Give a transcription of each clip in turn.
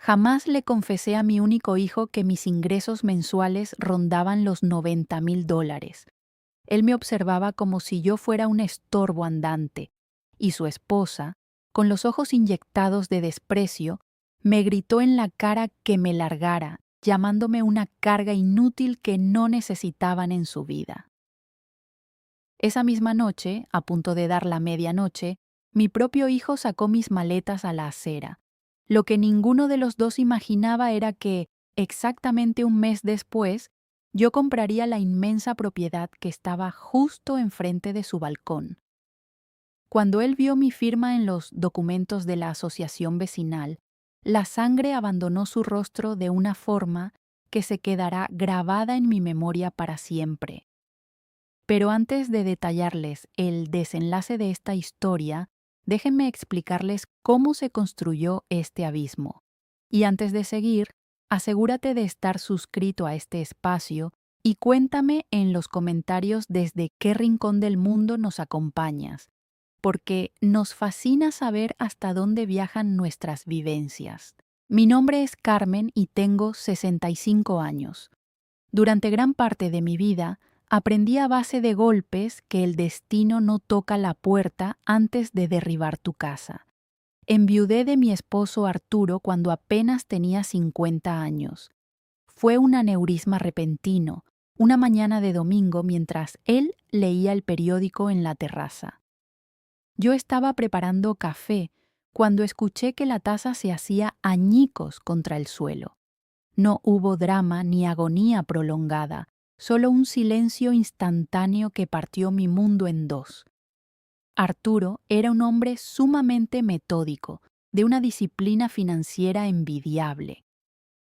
Jamás le confesé a mi único hijo que mis ingresos mensuales rondaban los $90,000. Él me observaba como si yo fuera un estorbo andante, y su esposa, con los ojos inyectados de desprecio, me gritó en la cara que me largara, llamándome una carga inútil que no necesitaban en su vida. Esa misma noche, a punto de dar la medianoche, mi propio hijo sacó mis maletas a la acera. Lo que ninguno de los dos imaginaba era que, exactamente un mes después, yo compraría la inmensa propiedad que estaba justo enfrente de su balcón. Cuando él vio mi firma en los documentos de la asociación vecinal, la sangre abandonó su rostro de una forma que se quedará grabada en mi memoria para siempre. Pero antes de detallarles el desenlace de esta historia, déjenme explicarles cómo se construyó este abismo. Y antes de seguir, asegúrate de estar suscrito a este espacio y cuéntame en los comentarios desde qué rincón del mundo nos acompañas, porque nos fascina saber hasta dónde viajan nuestras vivencias. Mi nombre es Carmen y tengo 65 años. Durante gran parte de mi vida, aprendí a base de golpes que el destino no toca la puerta antes de derribar tu casa. Enviudé de mi esposo Arturo cuando apenas tenía 50 años. Fue un aneurisma repentino, una mañana de domingo mientras él leía el periódico en la terraza. Yo estaba preparando café cuando escuché que la taza se hacía añicos contra el suelo. No hubo drama ni agonía prolongada, solo un silencio instantáneo que partió mi mundo en dos. Arturo era un hombre sumamente metódico, de una disciplina financiera envidiable.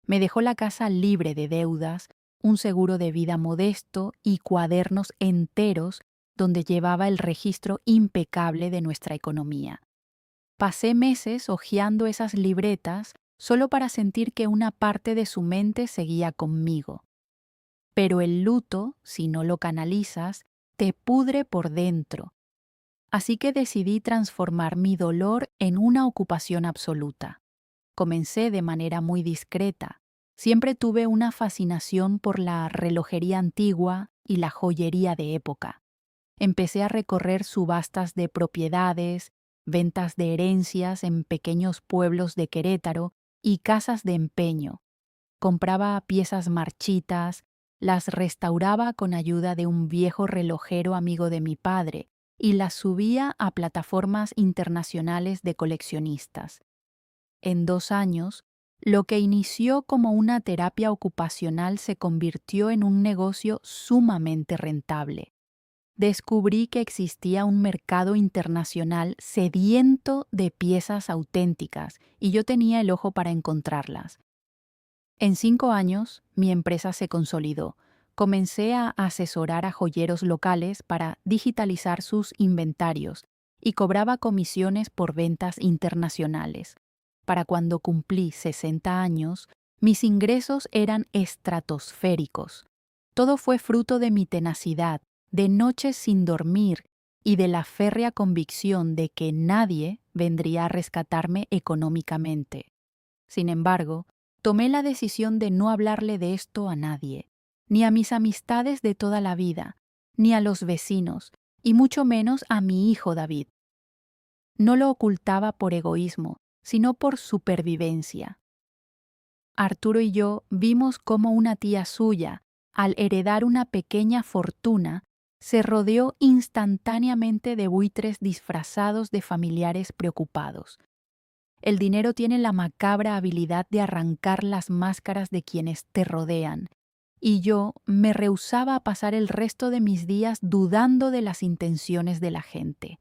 Me dejó la casa libre de deudas, un seguro de vida modesto y cuadernos enteros donde llevaba el registro impecable de nuestra economía. Pasé meses hojeando esas libretas solo para sentir que una parte de su mente seguía conmigo. Pero el luto, si no lo canalizas, te pudre por dentro. Así que decidí transformar mi dolor en una ocupación absoluta. Comencé de manera muy discreta. Siempre tuve una fascinación por la relojería antigua y la joyería de época. Empecé a recorrer subastas de propiedades, ventas de herencias en pequeños pueblos de Querétaro y casas de empeño. Compraba piezas marchitas, las restauraba con ayuda de un viejo relojero amigo de mi padre y las subía a plataformas internacionales de coleccionistas. En 2 años, lo que inició como una terapia ocupacional se convirtió en un negocio sumamente rentable. Descubrí que existía un mercado internacional sediento de piezas auténticas y yo tenía el ojo para encontrarlas. En 5 años, mi empresa se consolidó. Comencé a asesorar a joyeros locales para digitalizar sus inventarios y cobraba comisiones por ventas internacionales. Para cuando cumplí 60 años, mis ingresos eran estratosféricos. Todo fue fruto de mi tenacidad, de noches sin dormir y de la férrea convicción de que nadie vendría a rescatarme económicamente. Sin embargo, tomé la decisión de no hablarle de esto a nadie, ni a mis amistades de toda la vida, ni a los vecinos, y mucho menos a mi hijo David. No lo ocultaba por egoísmo, sino por supervivencia. Arturo y yo vimos cómo una tía suya, al heredar una pequeña fortuna, se rodeó instantáneamente de buitres disfrazados de familiares preocupados. El dinero tiene la macabra habilidad de arrancar las máscaras de quienes te rodean, y yo me rehusaba a pasar el resto de mis días dudando de las intenciones de la gente.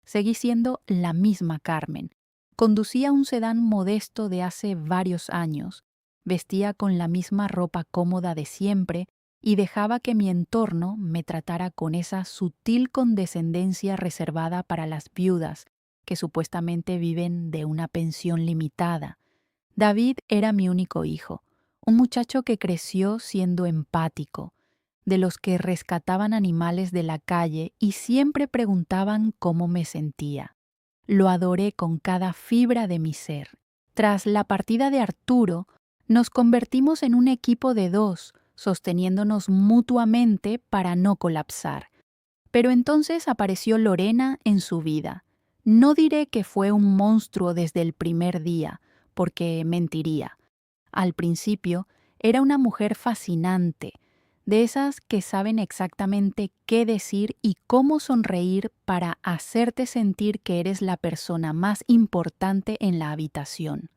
Seguí siendo la misma Carmen. Conducía un sedán modesto de hace varios años, vestía con la misma ropa cómoda de siempre y dejaba que mi entorno me tratara con esa sutil condescendencia reservada para las viudas que supuestamente viven de una pensión limitada. David era mi único hijo, un muchacho que creció siendo empático, de los que rescataban animales de la calle y siempre preguntaban cómo me sentía. Lo adoré con cada fibra de mi ser. Tras la partida de Arturo, nos convertimos en un equipo de dos, sosteniéndonos mutuamente para no colapsar. Pero entonces apareció Lorena en su vida. No diré que fue un monstruo desde el primer día, porque mentiría. Al principio, era una mujer fascinante, de esas que saben exactamente qué decir y cómo sonreír para hacerte sentir que eres la persona más importante en la habitación.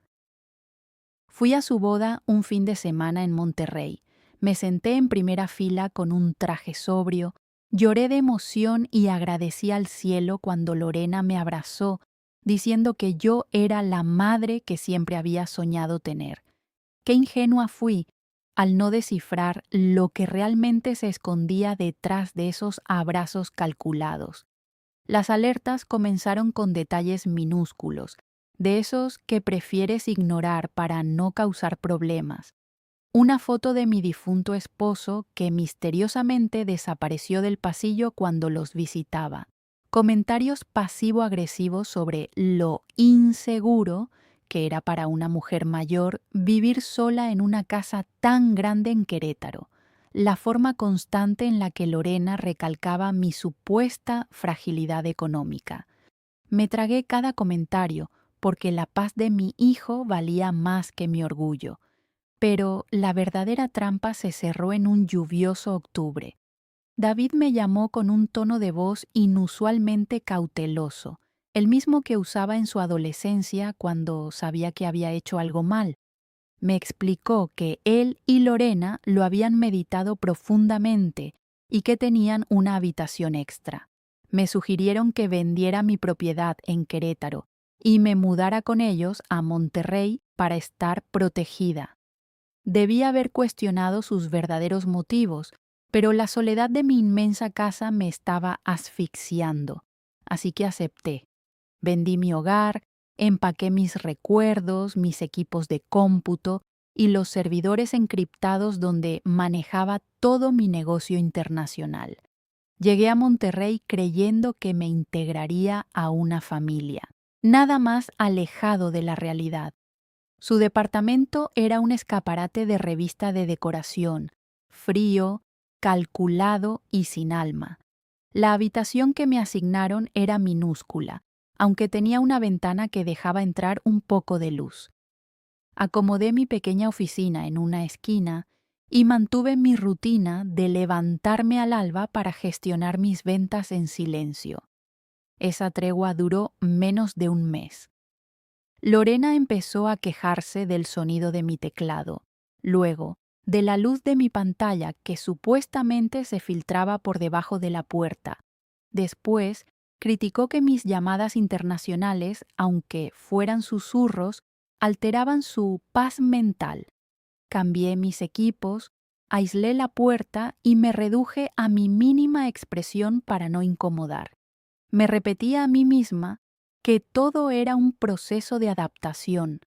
Fui a su boda un fin de semana en Monterrey. Me senté en primera fila con un traje sobrio, lloré de emoción y agradecí al cielo cuando Lorena me abrazó, diciendo que yo era la madre que siempre había soñado tener. Qué ingenua fui al no descifrar lo que realmente se escondía detrás de esos abrazos calculados. Las alertas comenzaron con detalles minúsculos, de esos que prefieres ignorar para no causar problemas. Una foto de mi difunto esposo que misteriosamente desapareció del pasillo cuando los visitaba. Comentarios pasivo-agresivos sobre lo inseguro que era para una mujer mayor vivir sola en una casa tan grande en Querétaro. La forma constante en la que Lorena recalcaba mi supuesta fragilidad económica. Me tragué cada comentario porque la paz de mi hijo valía más que mi orgullo. Pero la verdadera trampa se cerró en un lluvioso octubre. David me llamó con un tono de voz inusualmente cauteloso, el mismo que usaba en su adolescencia cuando sabía que había hecho algo mal. Me explicó que él y Lorena lo habían meditado profundamente y que tenían una habitación extra. Me sugirieron que vendiera mi propiedad en Querétaro y me mudara con ellos a Monterrey para estar protegida. Debí haber cuestionado sus verdaderos motivos, pero la soledad de mi inmensa casa me estaba asfixiando, así que acepté. Vendí mi hogar, empaqué mis recuerdos, mis equipos de cómputo y los servidores encriptados donde manejaba todo mi negocio internacional. Llegué a Monterrey creyendo que me integraría a una familia, nada más alejado de la realidad. Su departamento era un escaparate de revista de decoración, frío, calculado y sin alma. La habitación que me asignaron era minúscula, aunque tenía una ventana que dejaba entrar un poco de luz. Acomodé mi pequeña oficina en una esquina y mantuve mi rutina de levantarme al alba para gestionar mis ventas en silencio. Esa tregua duró menos de un mes. Lorena empezó a quejarse del sonido de mi teclado, luego de la luz de mi pantalla que supuestamente se filtraba por debajo de la puerta. Después, criticó que mis llamadas internacionales, aunque fueran susurros, alteraban su paz mental. Cambié mis equipos, aislé la puerta y me reduje a mi mínima expresión para no incomodar. Me repetía a mí misma que todo era un proceso de adaptación.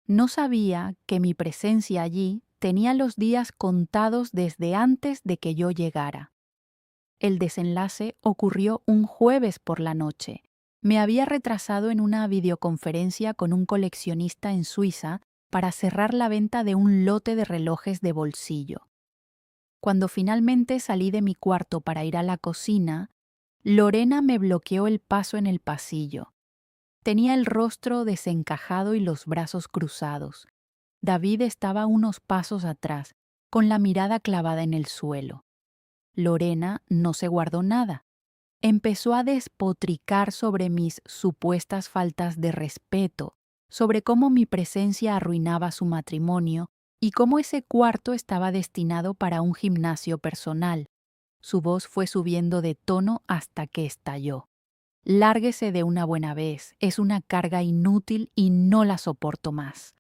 No sabía que mi presencia allí tenía los días contados desde antes de que yo llegara. El desenlace ocurrió un jueves por la noche. Me había retrasado en una videoconferencia con un coleccionista en Suiza para cerrar la venta de un lote de relojes de bolsillo. Cuando finalmente salí de mi cuarto para ir a la cocina, Lorena me bloqueó el paso en el pasillo. Tenía el rostro desencajado y los brazos cruzados. David estaba unos pasos atrás, con la mirada clavada en el suelo. Lorena no se guardó nada. Empezó a despotricar sobre mis supuestas faltas de respeto, sobre cómo mi presencia arruinaba su matrimonio y cómo ese cuarto estaba destinado para un gimnasio personal. Su voz fue subiendo de tono hasta que estalló. Lárguese de una buena vez, es una carga inútil y no la soporto más.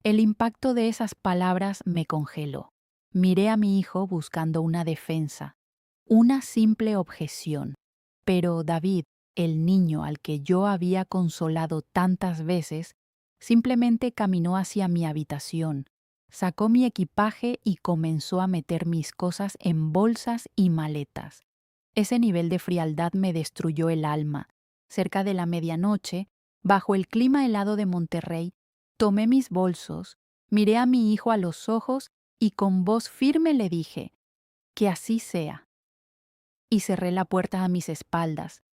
El impacto de esas palabras me congeló. Miré a mi hijo buscando una defensa, una simple objeción. Pero David, el niño al que yo había consolado tantas veces, simplemente caminó hacia mi habitación, sacó mi equipaje y comenzó a meter mis cosas en bolsas y maletas. Ese nivel de frialdad me destruyó el alma. Cerca de la medianoche, Bajo el clima helado de Monterrey, tomé mis bolsos, miré a mi hijo a los ojos y con voz firme le dije, que así sea. Y cerré la puerta a mis espaldas.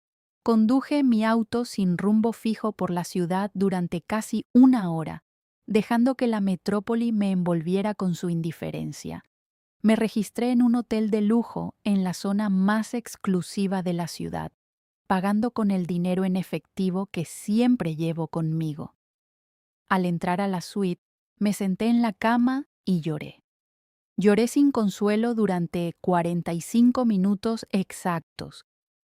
Conduje mi auto sin rumbo fijo por la ciudad durante casi una hora, dejando que la metrópoli me envolviera con su indiferencia. Me registré en un hotel de lujo en la zona más exclusiva de la ciudad, pagando con el dinero en efectivo que siempre llevo conmigo. Al entrar a la suite, me senté en la cama y lloré. Lloré sin consuelo durante 45 minutos exactos.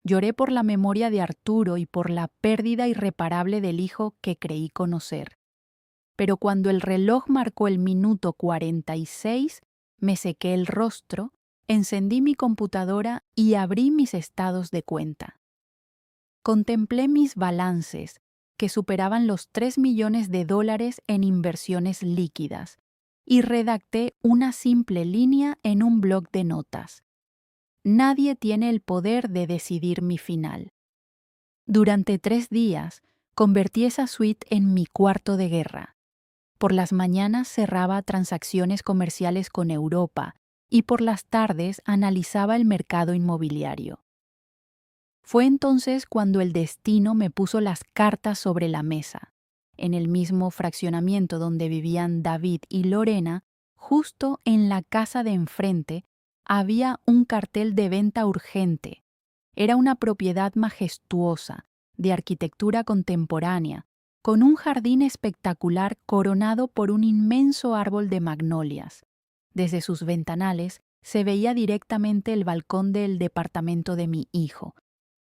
Lloré por la memoria de Arturo y por la pérdida irreparable del hijo que creí conocer. Pero cuando el reloj marcó el minuto 46, me sequé el rostro, encendí mi computadora y abrí mis estados de cuenta. Contemplé mis balances, que superaban los 3 millones de dólares en inversiones líquidas, y redacté una simple línea en un blog de notas. Nadie tiene el poder de decidir mi final. Durante 3 días, convertí esa suite en mi cuarto de guerra. Por las mañanas cerraba transacciones comerciales con Europa y por las tardes analizaba el mercado inmobiliario. Fue entonces cuando el destino me puso las cartas sobre la mesa. En el mismo fraccionamiento donde vivían David y Lorena, justo en la casa de enfrente, había un cartel de venta urgente. Era una propiedad majestuosa, de arquitectura contemporánea, con un jardín espectacular coronado por un inmenso árbol de magnolias. Desde sus ventanales se veía directamente el balcón del departamento de mi hijo.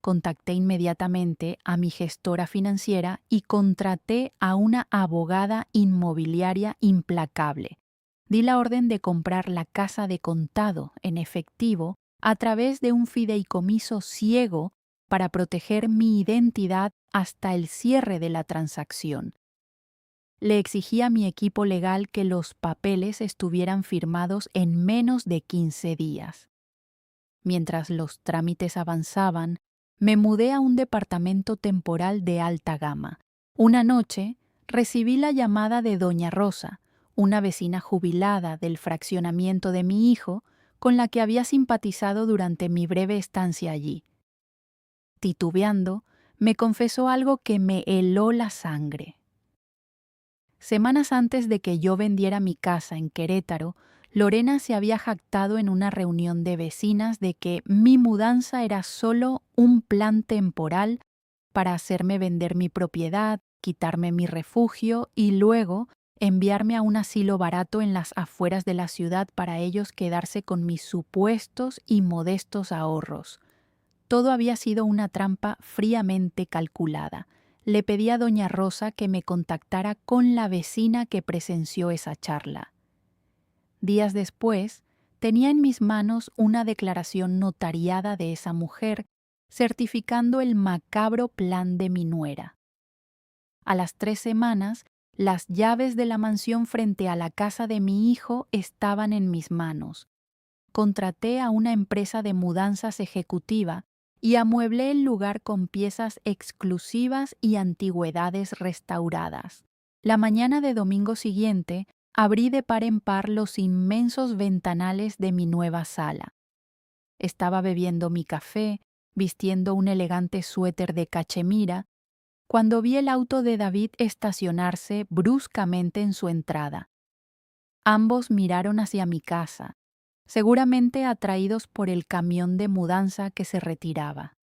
Contacté inmediatamente a mi gestora financiera y contraté a una abogada inmobiliaria implacable. Di la orden de comprar la casa de contado en efectivo a través de un fideicomiso ciego para proteger mi identidad hasta el cierre de la transacción. Le exigí a mi equipo legal que los papeles estuvieran firmados en menos de 15 días. Mientras los trámites avanzaban, me mudé a un departamento temporal de alta gama. Una noche recibí la llamada de doña Rosa, una vecina jubilada del fraccionamiento de mi hijo, con la que había simpatizado durante mi breve estancia allí. Titubeando, me confesó algo que me heló la sangre. Semanas antes de que yo vendiera mi casa en Querétaro, Lorena se había jactado en una reunión de vecinas de que mi mudanza era solo un plan temporal para hacerme vender mi propiedad, quitarme mi refugio y luego enviarme a un asilo barato en las afueras de la ciudad para ellos quedarse con mis supuestos y modestos ahorros. Todo había sido una trampa fríamente calculada. Le pedí a doña Rosa que me contactara con la vecina que presenció esa charla. Días después, tenía en mis manos una declaración notariada de esa mujer, certificando el macabro plan de mi nuera. A las 3 semanas, las llaves de la mansión frente a la casa de mi hijo estaban en mis manos. Contraté a una empresa de mudanzas ejecutiva y amueblé el lugar con piezas exclusivas y antigüedades restauradas. La mañana de domingo siguiente, abrí de par en par los inmensos ventanales de mi nueva sala. Estaba bebiendo mi café, vistiendo un elegante suéter de cachemira, cuando vi el auto de David estacionarse bruscamente en su entrada. Ambos miraron hacia mi casa, seguramente atraídos por el camión de mudanza que se retiraba.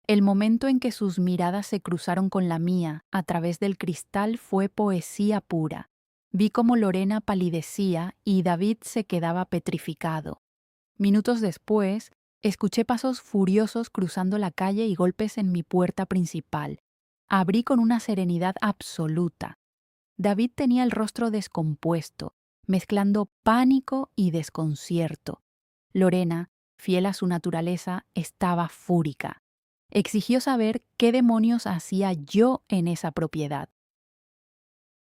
El momento en que sus miradas se cruzaron con la mía a través del cristal fue poesía pura. Vi cómo Lorena palidecía y David se quedaba petrificado. Minutos después, escuché pasos furiosos cruzando la calle y golpes en mi puerta principal. Abrí con una serenidad absoluta. David tenía el rostro descompuesto, mezclando pánico y desconcierto. Lorena, fiel a su naturaleza, estaba fúrica. Exigió saber qué demonios hacía yo en esa propiedad.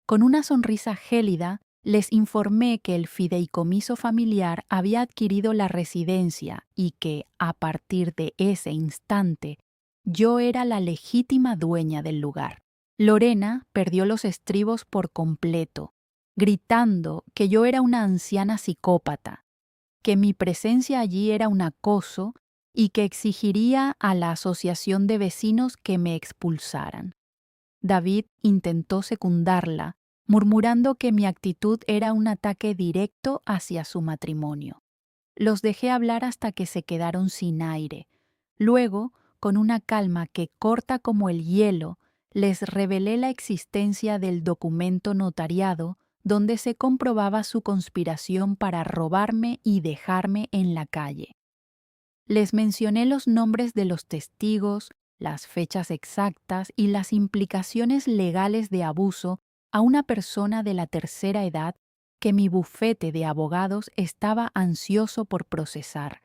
Con una sonrisa gélida, les informé que el fideicomiso familiar había adquirido la residencia y que, a partir de ese instante, yo era la legítima dueña del lugar. Lorena perdió los estribos por completo, gritando que yo era una anciana psicópata, que mi presencia allí era un acoso y que exigiría a la asociación de vecinos que me expulsaran. David intentó secundarla, murmurando que mi actitud era un ataque directo hacia su matrimonio. Los dejé hablar hasta que se quedaron sin aire. Luego, con una calma que corta como el hielo, les revelé la existencia del documento notariado donde se comprobaba su conspiración para robarme y dejarme en la calle. Les mencioné los nombres de los testigos, las fechas exactas y las implicaciones legales de abuso a una persona de la tercera edad que mi bufete de abogados estaba ansioso por procesar.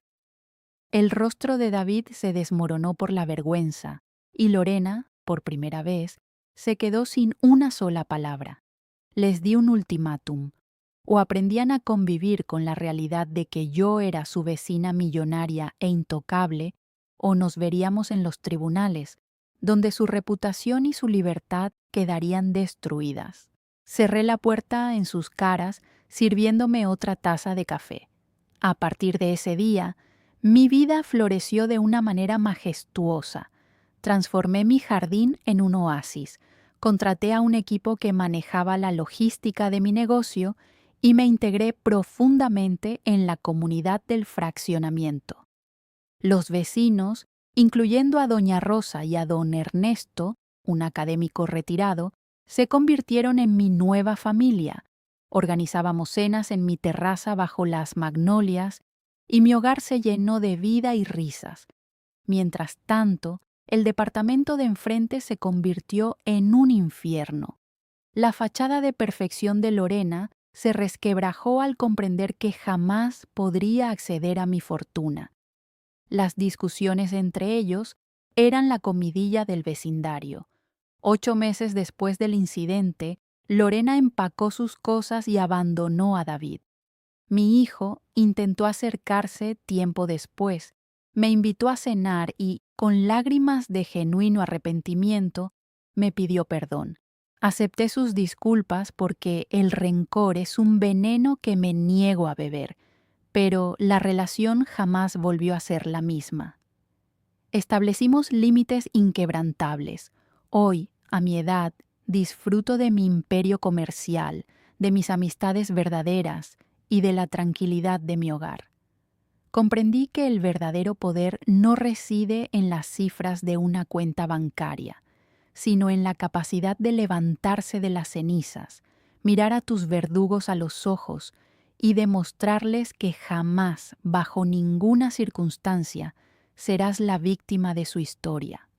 El rostro de David se desmoronó por la vergüenza y Lorena, por primera vez, se quedó sin una sola palabra. Les di un ultimátum. O aprendían a convivir con la realidad de que yo era su vecina millonaria e intocable, o nos veríamos en los tribunales, donde su reputación y su libertad quedarían destruidas. Cerré la puerta en sus caras, sirviéndome otra taza de café. A partir de ese día, mi vida floreció de una manera majestuosa. Transformé mi jardín en un oasis, contraté a un equipo que manejaba la logística de mi negocio y me integré profundamente en la comunidad del fraccionamiento. Los vecinos, incluyendo a doña Rosa y a don Ernesto, un académico retirado, se convirtieron en mi nueva familia. Organizábamos cenas en mi terraza bajo las magnolias y mi hogar se llenó de vida y risas. Mientras tanto, el departamento de enfrente se convirtió en un infierno. La fachada de perfección de Lorena se resquebrajó al comprender que jamás podría acceder a mi fortuna. Las discusiones entre ellos eran la comidilla del vecindario. 8 meses después del incidente, Lorena empacó sus cosas y abandonó a David. Mi hijo intentó acercarse tiempo después, me invitó a cenar y, con lágrimas de genuino arrepentimiento, me pidió perdón. Acepté sus disculpas porque el rencor es un veneno que me niego a beber, pero la relación jamás volvió a ser la misma. Establecimos límites inquebrantables. Hoy, a mi edad, disfruto de mi imperio comercial, de mis amistades verdaderas y de la tranquilidad de mi hogar. Comprendí que el verdadero poder no reside en las cifras de una cuenta bancaria, sino en la capacidad de levantarse de las cenizas, mirar a tus verdugos a los ojos y demostrarles que jamás, bajo ninguna circunstancia, serás la víctima de su historia.